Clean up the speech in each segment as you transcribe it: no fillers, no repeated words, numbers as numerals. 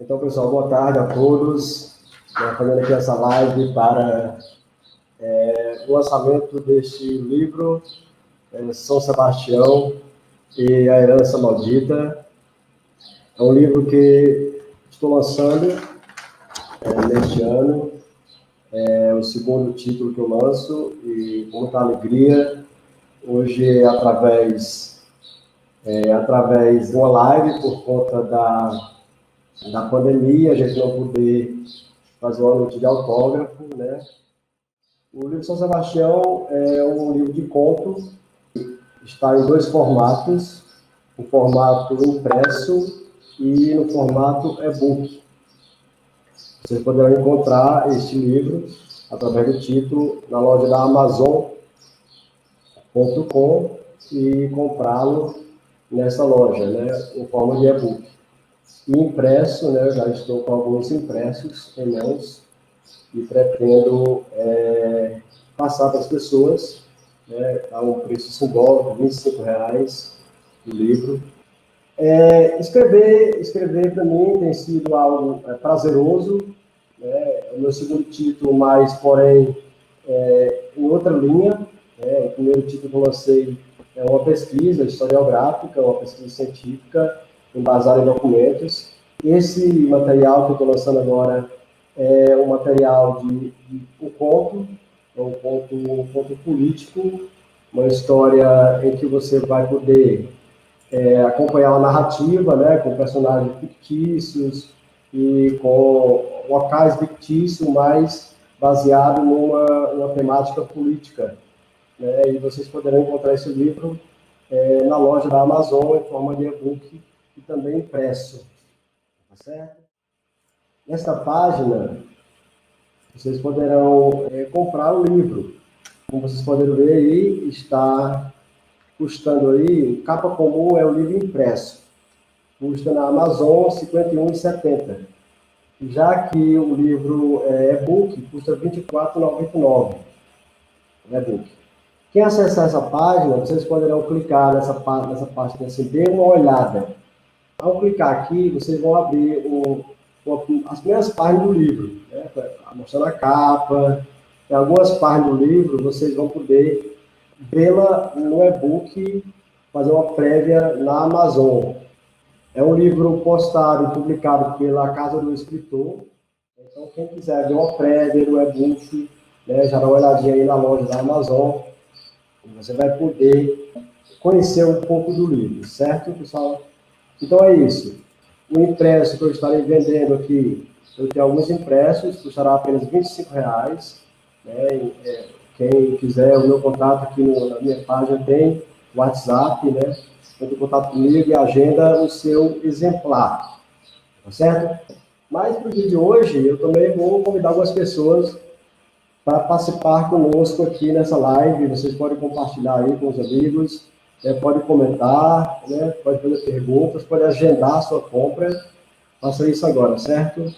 Então, pessoal, boa tarde a todos. Fazendo aqui essa live para o lançamento deste livro, São Sebastião e a Herança Maldita. É um livro que estou lançando neste ano. É o segundo título que eu lanço e com muita alegria. Hoje, através de uma live, por conta da pandemia, a gente não poder fazer uma noite de autógrafo, né? O livro São Sebastião é um livro de conto, está em dois formatos, o formato impresso e no formato e-book. Vocês poderão encontrar este livro através do título na loja da Amazon.com e comprá-lo nessa loja, né, em forma de e-book. E impresso, né, eu já estou com alguns impressos em mãos e pretendo passar para as pessoas, né, a um preço simbólico, R$ 25,00 o livro. Escrever para mim tem sido algo prazeroso, né, é o meu segundo título, mas, porém, em outra linha. O primeiro título que eu lancei é uma pesquisa historiográfica, uma pesquisa científica, embasada em documentos. Esse material que eu estou lançando agora é um material de um conto, um conto político, uma história em que você vai poder acompanhar uma narrativa, né, com personagens fictícios e com locais fictícios, mas baseado numa temática política. Né, e vocês poderão encontrar esse livro na loja da Amazon em forma de e-book e também impresso. Tá certo? Nesta página, vocês poderão comprar o livro. Como vocês podem ver aí, está custando aí, capa comum é o livro impresso. Custa na Amazon R$ 51,70. Já que o livro e-book custa R$ 24,99. E-book. Quem acessar essa página, vocês poderão clicar nessa página assim, dê uma olhada. Ao clicar aqui, vocês vão abrir as primeiras páginas do livro, né? Mostrando a capa. Em algumas páginas do livro, vocês vão poder vê-la no e-book, fazer uma prévia na Amazon. É um livro postado e publicado pela Casa do Escritor. Então, quem quiser ver uma prévia do e-book, né, já dá uma olhadinha aí na loja da Amazon. Você vai poder conhecer um pouco do livro, certo, pessoal? Então é isso. O impresso que eu estarei vendendo aqui, eu tenho alguns impressos, custará apenas R$ 25,00. Né? Quem quiser o meu contato aqui na minha página tem WhatsApp, né? Entre em contato comigo e agenda o seu exemplar, tá certo? Mas para o dia de hoje, eu também vou convidar algumas pessoas para participar conosco aqui nessa live. Vocês podem compartilhar aí com os amigos, podem comentar, né? Pode fazer perguntas, pode agendar a sua compra. Faça isso agora, certo?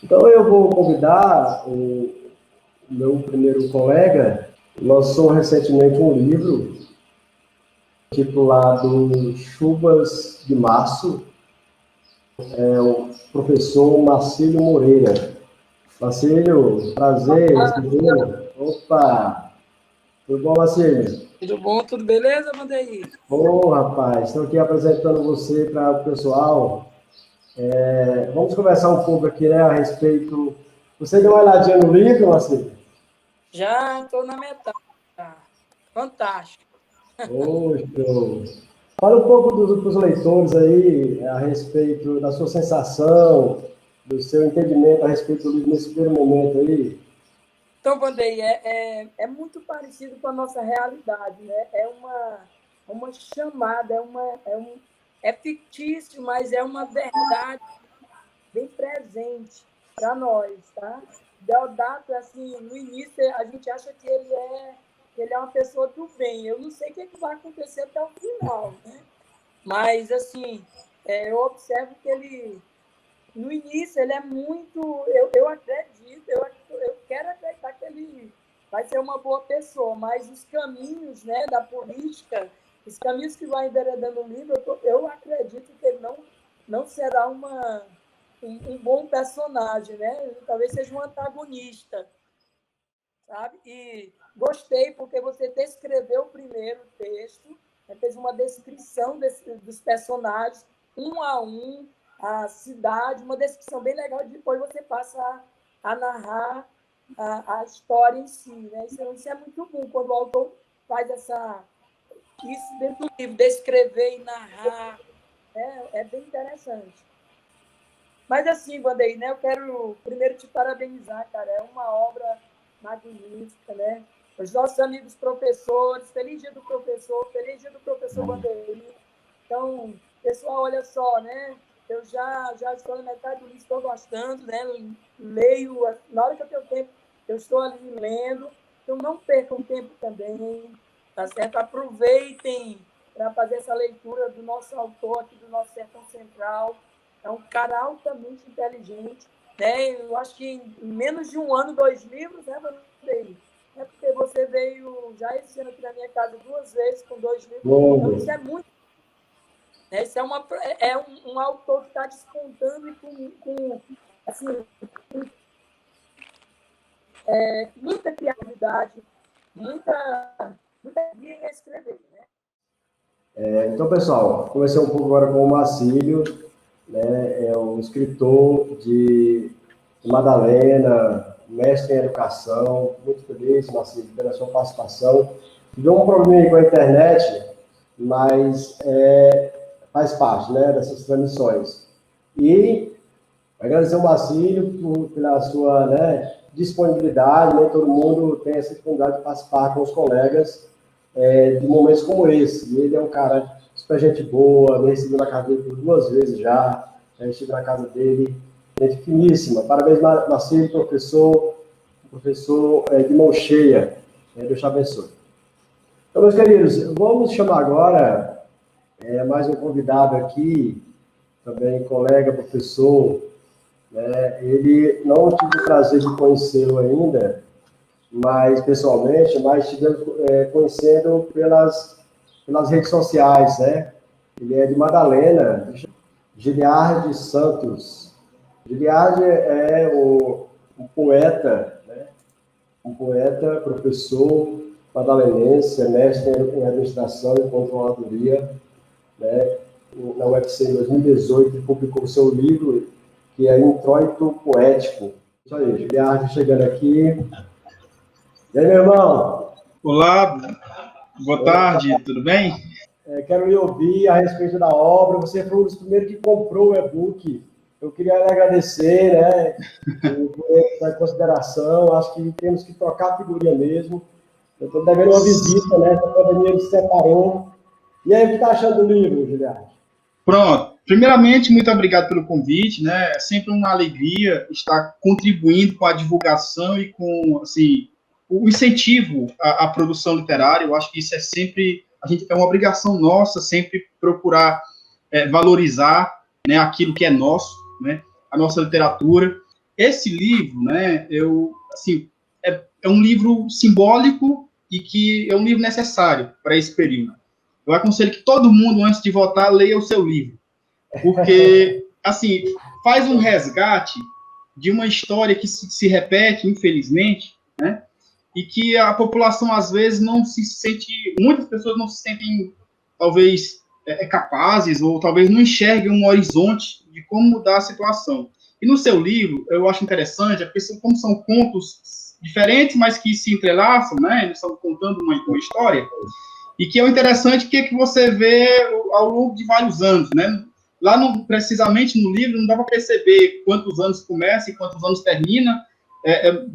Então eu vou convidar o meu primeiro colega, lançou recentemente um livro titulado Chuvas de Março, o professor Marcílio Moreira. Marcílio, prazer, recebê-lo. Opa! Tudo bom, Marcílio? Tudo bom? Tudo beleza, Vandeir? Ô, rapaz, estou aqui apresentando você para o pessoal. Vamos conversar um pouco aqui, né, a respeito... Você deu uma olhadinha no livro, Marcílio? Já estou na metade. Fantástico. Show. Fala um pouco para os leitores aí a respeito da sua sensação, do seu entendimento a respeito do livro nesse primeiro momento aí. Então, Vandeir, é muito parecido com a nossa realidade, né? É uma chamada, é fictício, mas é uma verdade bem presente para nós, tá? Deodato, assim, no início a gente acha que ele é uma pessoa do bem. Eu não sei o que vai acontecer até o final, né? Mas, assim, eu observo que ele, no início, ele é muito... Eu acredito, eu quero acreditar que ele vai ser uma boa pessoa, mas os caminhos, né, da política, os caminhos que vai enveredando o livro, eu acredito que ele não será uma um bom personagem, né? Talvez seja um antagonista, sabe? E gostei porque você descreveu primeiro o texto, né? Fez uma descrição dos personagens, um a um, a cidade, uma descrição bem legal, e depois você passa a narrar a história em si, né? Isso é muito bom, quando o autor faz isso dentro do livro, descrever e narrar, né? É bem interessante. Mas assim, Vandeir, né, eu quero primeiro te parabenizar, cara, é uma obra magnífica, né? Os nossos amigos professores, feliz dia do professor Vandeir. Então, pessoal, olha só, né? Eu já estou na metade do livro, estou gostando, né? Leio, na hora que eu tenho tempo, eu estou ali lendo. Então, não percam tempo também, tá certo? Aproveitem para fazer essa leitura do nosso autor aqui do nosso Sertão Central. É um cara altamente inteligente, né? Eu acho que em menos de um ano, 2 livros, né, Vandeir? É porque você veio já esse ano aqui na minha casa 2 vezes com 2 livros. Então, isso é muito. Isso é um autor que está despontando e com assim, muita criatividade, muita guia em escrever. Né? Então, pessoal, comecei um pouco agora com o Marcílio, né? É um escritor de Madalena, mestre em educação. Muito feliz, Marcílio, pela sua participação. Tive um probleminha com a internet, mas faz parte, né, dessas transmissões. E agradecer ao Marcílio pela sua, né, disponibilidade, né? Todo mundo tem essa oportunidade de participar com os colegas de momentos como esse. Ele é um cara super gente boa, me recebeu na casa dele por 2 vezes já estive na casa dele, gente finíssima. Parabéns, Marcílio, professor de mão cheia. Deus te abençoe. Então, meus queridos, vamos chamar agora mais um convidado aqui, também colega, professor, né? Ele não tive o prazer de conhecê-lo ainda, mas pessoalmente, mas estivemos conhecendo pelas redes sociais, né? Ele é de Madalena, Giliardi Santos. Giliardi é um poeta, né? Um poeta, professor madalenense, mestre em administração e controladoria, né? Na UFC em 2018, ele publicou o seu livro, que é Introito Poético. Isso aí, Giliardi chegando aqui. E aí, meu irmão? Olá, boa tarde, tudo bem? Quero lhe ouvir a respeito da obra. Você foi um dos primeiros que comprou o e-book. Eu queria lhe agradecer, né, por consideração. Acho que temos que trocar a figurinha mesmo. Eu estou devendo uma visita, né? A pandemia nos separou. E aí, o que está achando do livro, Juliano? Pronto. Primeiramente, muito obrigado pelo convite, né? É sempre uma alegria estar contribuindo com a divulgação e com, assim, o incentivo à produção literária. Eu acho que isso é uma obrigação nossa sempre procurar valorizar, né, aquilo que é nosso, né? A nossa literatura. Esse livro, né? É um livro simbólico e que é um livro necessário para esse período. Eu aconselho que todo mundo, antes de votar, leia o seu livro. Porque, assim, faz um resgate de uma história que se repete, infelizmente, né? E que a população, às vezes, não se sente... Muitas pessoas não se sentem, talvez, capazes, ou talvez não enxerguem um horizonte de como mudar a situação. E no seu livro, eu acho interessante, porque como são contos diferentes, mas que se entrelaçam, né? Eles estão contando uma história... E que é o interessante que você vê ao longo de vários anos, né? Lá, precisamente no livro, não dá para perceber quantos anos começa e quantos anos termina,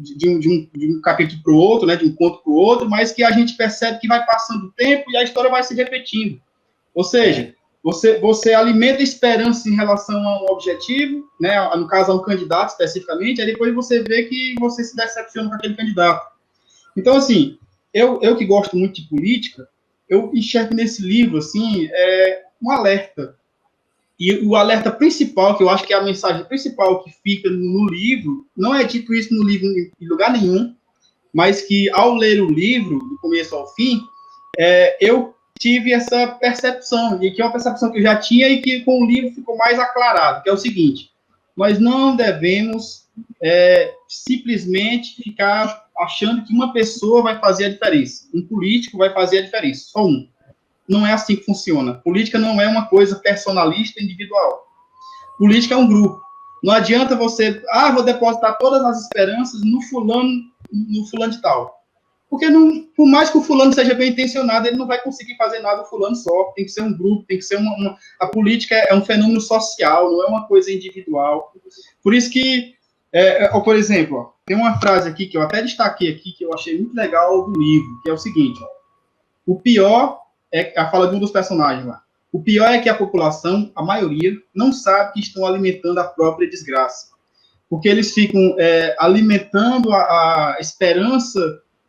de um capítulo para o outro, né? De um conto para o outro, mas que a gente percebe que vai passando o tempo e a história vai se repetindo. Ou seja, você alimenta esperança em relação a um objetivo, né? No caso, a um candidato especificamente, aí depois você vê que você se decepciona com aquele candidato. Então, assim, eu que gosto muito de política, eu enxergo nesse livro, assim, um alerta. E o alerta principal, que eu acho que é a mensagem principal que fica no livro, não é dito isso no livro em lugar nenhum, mas que, ao ler o livro, do começo ao fim, eu tive essa percepção, e que é uma percepção que eu já tinha e que com o livro ficou mais aclarado, que é o seguinte: nós não devemos simplesmente ficar achando que uma pessoa vai fazer a diferença, um político vai fazer a diferença, só um. Não é assim que funciona. Política não é uma coisa personalista, individual. Política é um grupo. Não adianta você, vou depositar todas as esperanças no fulano de tal. Porque não, por mais que o fulano seja bem intencionado, ele não vai conseguir fazer nada o fulano só. Tem que ser um grupo, tem que ser a política é um fenômeno social, não é uma coisa individual. Por isso que, por exemplo, tem uma frase aqui que eu até destaquei aqui, que eu achei muito legal do livro, que é o seguinte, o pior é a fala de um dos personagens lá. O pior é que a população, a maioria, não sabe que estão alimentando a própria desgraça. Porque eles ficam alimentando a esperança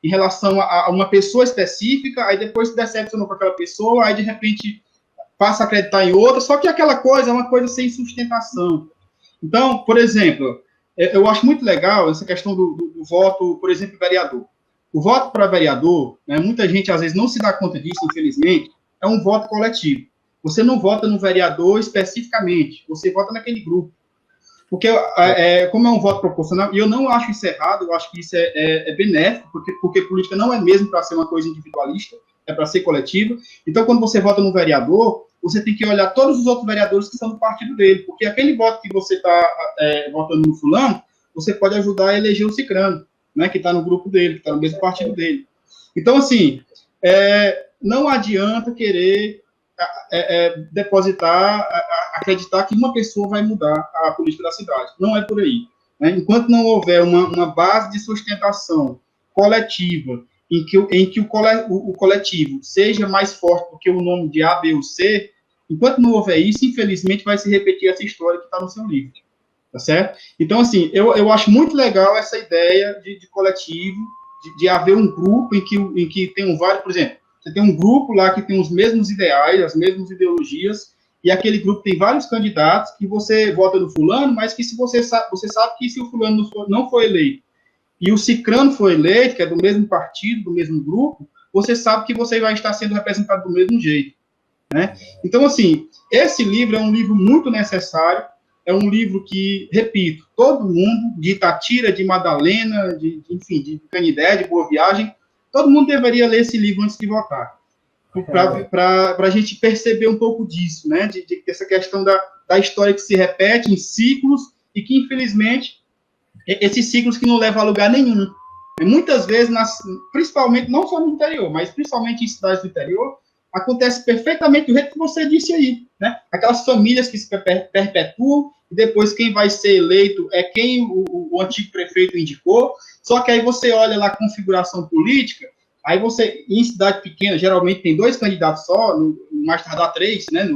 em relação a uma pessoa específica, aí depois se decepcionou com aquela pessoa, aí de repente passa a acreditar em outra, só que aquela coisa é uma coisa sem sustentação. Então, por exemplo, eu acho muito legal essa questão do voto, por exemplo, vereador. O voto para vereador, né, muita gente às vezes não se dá conta disso, infelizmente, é um voto coletivo. Você não vota no vereador especificamente, você vota naquele grupo. Porque, como é um voto proporcional, e eu não acho isso errado, eu acho que isso é benéfico, porque política não é mesmo para ser uma coisa individualista, é para ser coletiva. Então, quando você vota no vereador, você tem que olhar todos os outros vereadores que são do partido dele, porque aquele voto que você está votando no fulano, você pode ajudar a eleger o cicrano, né, que está no grupo dele, que está no mesmo partido dele. Então, assim, não adianta querer depositar, acreditar que uma pessoa vai mudar a política da cidade. Não é por aí. Né? Enquanto não houver uma base de sustentação coletiva, em que o coletivo seja mais forte do que o nome de A, B ou C, enquanto não houver isso, infelizmente, vai se repetir essa história que está no seu livro. Tá certo? Então, assim, eu acho muito legal essa ideia de coletivo, de haver um grupo em que tem vários, por exemplo, você tem um grupo lá que tem os mesmos ideais, as mesmas ideologias, e aquele grupo tem vários candidatos que você vota no fulano, mas que se você sabe que se o fulano não for eleito e o cicrano for eleito, que é do mesmo partido, do mesmo grupo, você sabe que você vai estar sendo representado do mesmo jeito. Né? Então, assim, esse livro é um livro muito necessário, é um livro que, repito, todo mundo, de Itatira, de Madalena, enfim, de Canidé, de Boa Viagem, todo mundo deveria ler esse livro antes de votar, para a gente perceber um pouco disso, né? De essa questão da história que se repete em ciclos e que, infelizmente, esses ciclos que não levam a lugar nenhum. Muitas vezes, principalmente, não só no interior, mas principalmente em cidades do interior, acontece perfeitamente do jeito que você disse aí, né? Aquelas famílias que se perpetuam e depois quem vai ser eleito é quem o antigo prefeito indicou, só que aí você olha lá a configuração política, aí você, em cidade pequena, geralmente tem 2 candidatos só, mais tardar 3, né,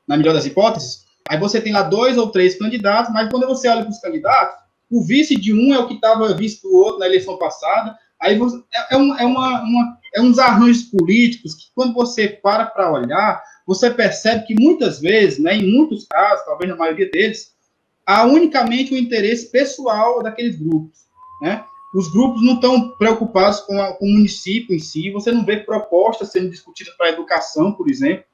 na melhor das hipóteses, aí você tem lá 2 ou 3 candidatos, mas quando você olha para os candidatos, o vice de um é o que estava vice do outro na eleição passada, aí você, uns arranjos políticos que, quando você para olhar, você percebe que muitas vezes, né, em muitos casos, talvez na maioria deles, há unicamente o interesse pessoal daqueles grupos. Né? Os grupos não estão preocupados com o município em si, você não vê propostas sendo discutidas para a educação, por exemplo.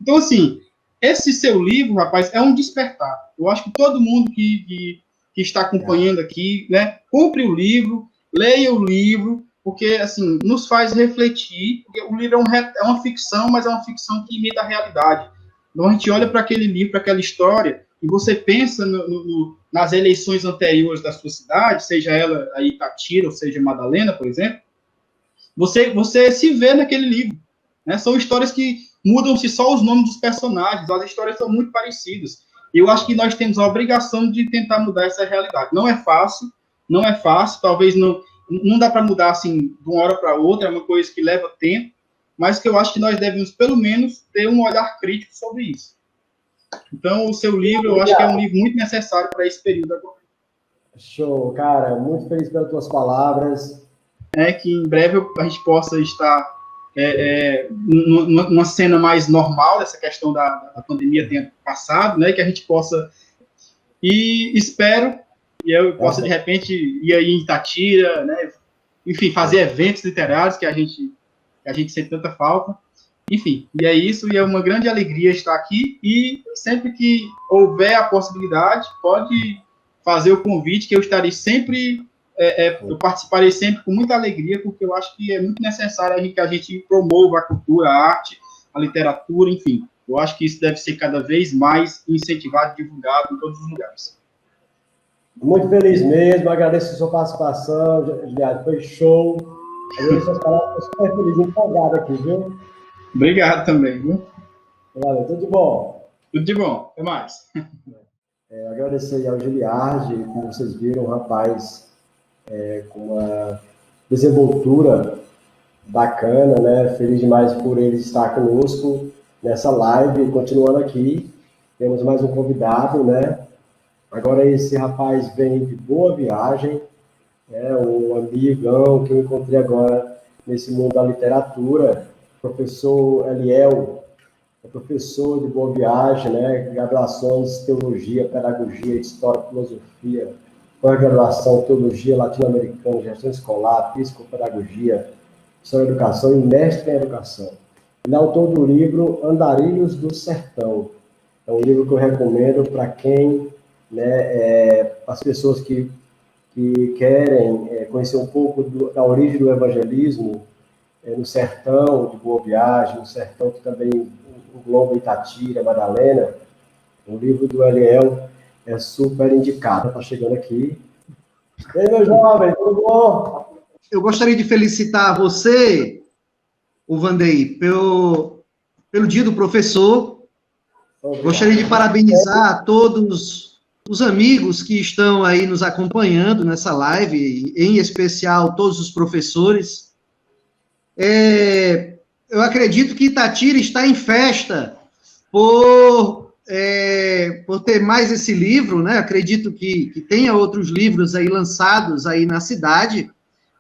Então, assim, esse seu livro, rapaz, é um despertar. Eu acho que todo mundo que está acompanhando aqui, né, compre o livro, leia o livro, porque, assim, nos faz refletir, porque o livro é uma ficção, mas é uma ficção que imita a realidade. Então, a gente olha para aquele livro, para aquela história, e você pensa nas eleições anteriores da sua cidade, seja ela a Itatira, ou seja, Madalena, por exemplo, você se vê naquele livro. Né? São histórias que mudam-se só os nomes dos personagens, as histórias são muito parecidas. E eu acho que nós temos a obrigação de tentar mudar essa realidade. Não é fácil, talvez não dá para mudar assim de uma hora para outra, é uma coisa que leva tempo, mas que eu acho que nós devemos, pelo menos, ter um olhar crítico sobre isso. Então, o seu livro, eu acho que é um livro muito necessário para esse período agora. Show, cara. Muito feliz pelas tuas palavras. Que em breve a gente possa estar numa cena mais normal, dessa questão da pandemia tenha passado, né? Que a gente possa... E espero que eu possa, de repente, ir aí em Itatira, né? Enfim, fazer eventos literários que a gente sente tanta falta. enfim, e é isso, e é uma grande alegria estar aqui, e sempre que houver a possibilidade, pode fazer o convite, que eu estarei sempre, eu participarei sempre com muita alegria, porque eu acho que é muito necessário que a gente promova a cultura, a arte, a literatura, enfim. Eu acho que isso deve ser cada vez mais incentivado e divulgado em todos os lugares. Muito feliz mesmo, agradeço a sua participação, Giliardi, foi show. Agradeço as palavras, super feliz, empolgado aqui, viu? Obrigado também, viu? Valeu, tudo de bom. Tudo de bom, até mais. Agradecer ao Giliardi, como vocês viram, um rapaz com uma desenvoltura bacana, né? Feliz demais por ele estar conosco nessa live, continuando aqui. Temos mais um convidado, né? Agora esse rapaz vem de Boa Viagem, um amigão que eu encontrei agora nesse mundo da literatura, professor Eliel, professor de Boa Viagem, né? Graduações, Teologia, Pedagogia, História, Filosofia, pós-graduação, Teologia Latino-Americana, Gestão Escolar, Psicopedagogia, História da Educação e mestre em Educação. Ele é autor do livro Andarilhos do Sertão. É um livro que eu recomendo para quem, né, as pessoas que querem conhecer um pouco da origem do evangelismo no sertão de Boa Viagem, no sertão que também engloba Itatira, Madalena. O livro do Eliel é super indicado. Está chegando aqui. E aí, meu jovem, tudo bom? Eu gostaria de felicitar você, o Vandei, pelo Dia do Professor. Gostaria de parabenizar todos os amigos que estão aí nos acompanhando nessa live, em especial todos os professores. Eu acredito que Itatira está em festa por ter mais esse livro, né? Acredito que tenha outros livros aí lançados aí na cidade.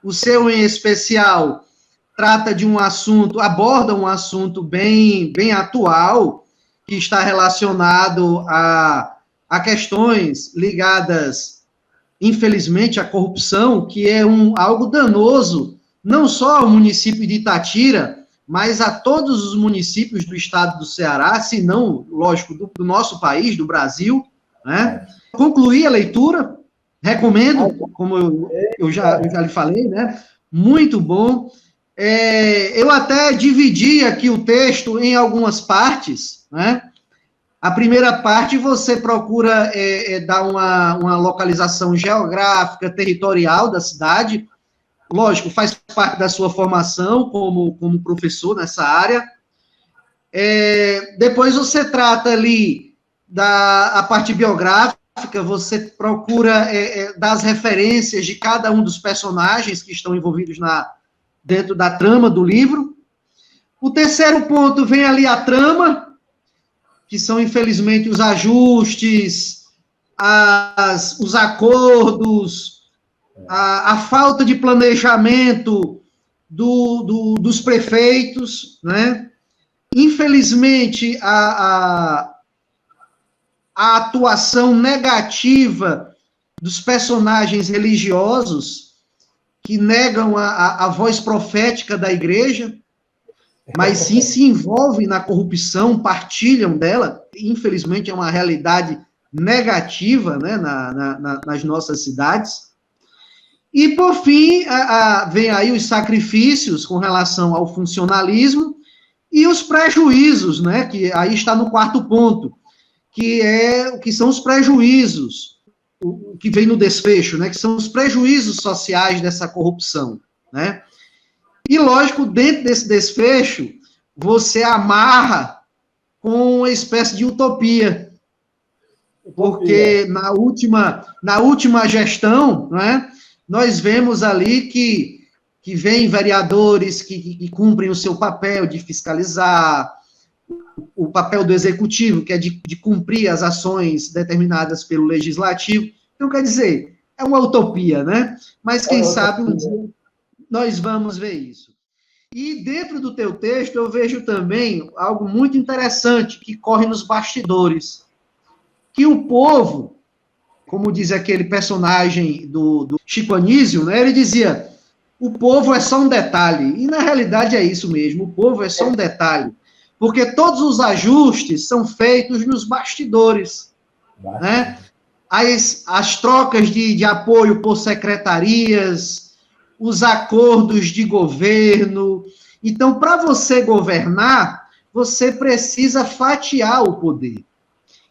O seu, em especial, trata de um assunto, aborda um assunto bem atual, que está relacionado a questões ligadas, infelizmente, à corrupção, que é algo danoso, não só ao município de Itatira, mas a todos os municípios do estado do Ceará, se não, lógico, do nosso país, do Brasil, né? Concluí a leitura, recomendo, como eu já lhe falei, né? Muito bom. Eu até dividi aqui o texto em algumas partes, né? A primeira parte você procura dar uma localização geográfica, territorial da cidade. Lógico, faz parte da sua formação como professor nessa área. Depois você trata ali a parte biográfica, você procura dar as referências de cada um dos personagens que estão envolvidos dentro da trama do livro. O terceiro ponto vem ali a trama, que são, infelizmente, os ajustes, os acordos, a falta de planejamento dos prefeitos, né? Infelizmente, a atuação negativa dos personagens religiosos que negam a voz profética da igreja, mas sim se envolvem na corrupção, partilham dela. Infelizmente, é uma realidade negativa, né, nas nossas cidades. E, por fim, vem aí os sacrifícios com relação ao funcionalismo e os prejuízos, né, que aí está no quarto ponto, que são os prejuízos, o que vem no desfecho, né, que são os prejuízos sociais dessa corrupção, né. E, lógico, dentro desse desfecho, você amarra com uma espécie de utopia, porque na última gestão, né, nós vemos ali que vem vereadores que cumprem o seu papel de fiscalizar, o papel do executivo, que é de cumprir as ações determinadas pelo legislativo. Então, quer dizer, é uma utopia, né? Mas quem sabe um dia nós vamos ver isso. E dentro do teu texto eu vejo também algo muito interessante que corre nos bastidores, que o povo, como diz aquele personagem do Chico Anísio, né, ele dizia, o povo é só um detalhe, e na realidade é isso mesmo, o povo é só um detalhe. Porque todos os ajustes são feitos nos bastidores, né? As trocas de apoio por secretarias, os acordos de governo. Então, para você governar, você precisa fatiar o poder.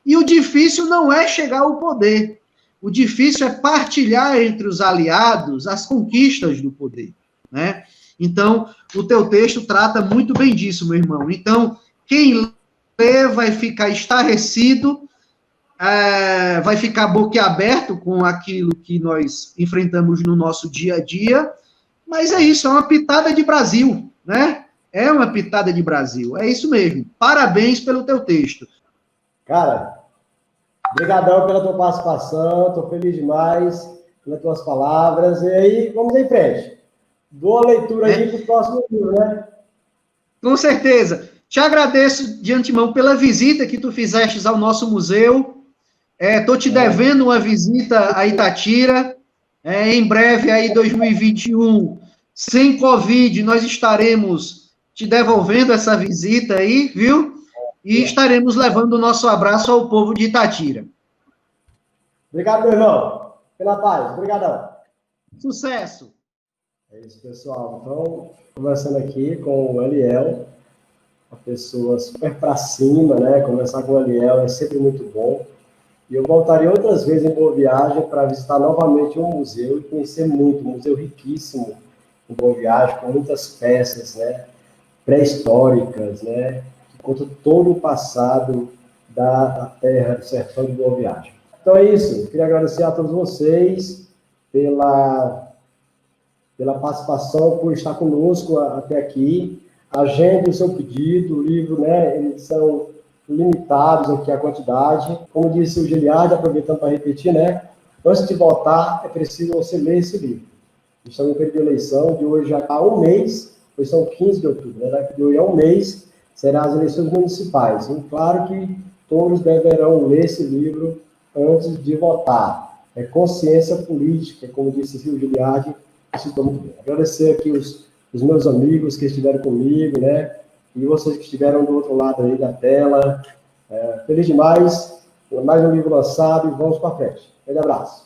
E o difícil não é chegar ao poder. O difícil é partilhar entre os aliados as conquistas do poder, né? Então, o teu texto trata muito bem disso, meu irmão. Então, quem lê vai ficar estarrecido, vai ficar boquiaberto com aquilo que nós enfrentamos no nosso dia a dia, mas é isso, é uma pitada de Brasil, né? É uma pitada de Brasil, é isso mesmo. Parabéns pelo teu texto. Cara, obrigadão pela tua participação, estou feliz demais pelas tuas palavras, e aí, vamos em frente. Boa leitura aí para o próximo livro, né? Com certeza. Te agradeço de antemão pela visita que tu fizeste ao nosso museu. Estou te devendo uma visita a Itatira. Em breve, aí, 2021, sem Covid, nós estaremos te devolvendo essa visita aí, viu? E estaremos levando o nosso abraço ao povo de Itatira. Obrigado, meu irmão. Pela paz. Obrigadão. Sucesso. É isso, pessoal. Então, conversando aqui com o Eliel, uma pessoa super para cima, né? Conversar com o Eliel é sempre muito bom. E eu voltarei outras vezes em Boa Viagem para visitar novamente um museu e conhecer muito, um museu riquíssimo em Boa Viagem, com muitas peças, né? Pré-históricas, né? Que contam todo o passado da terra, do sertão de Boa Viagem. Então é isso. Eu queria agradecer a todos vocês pela participação, por estar conosco até aqui. Agende o seu pedido, o livro, né, eles são limitados aqui a quantidade. Como disse o Giliard, aproveitando para repetir, né, antes de votar, é preciso você ler esse livro. Estamos em período de eleição, de hoje já há um mês, pois são 15 de outubro, né, de hoje a um mês, serão as eleições municipais. E claro que todos deverão ler esse livro antes de votar. É consciência política, como disse o Giliard, citou muito bem. Agradecer aqui os meus amigos que estiveram comigo, né? E vocês que estiveram do outro lado aí da tela. Feliz demais. Mais um livro lançado e vamos para frente. Grande abraço.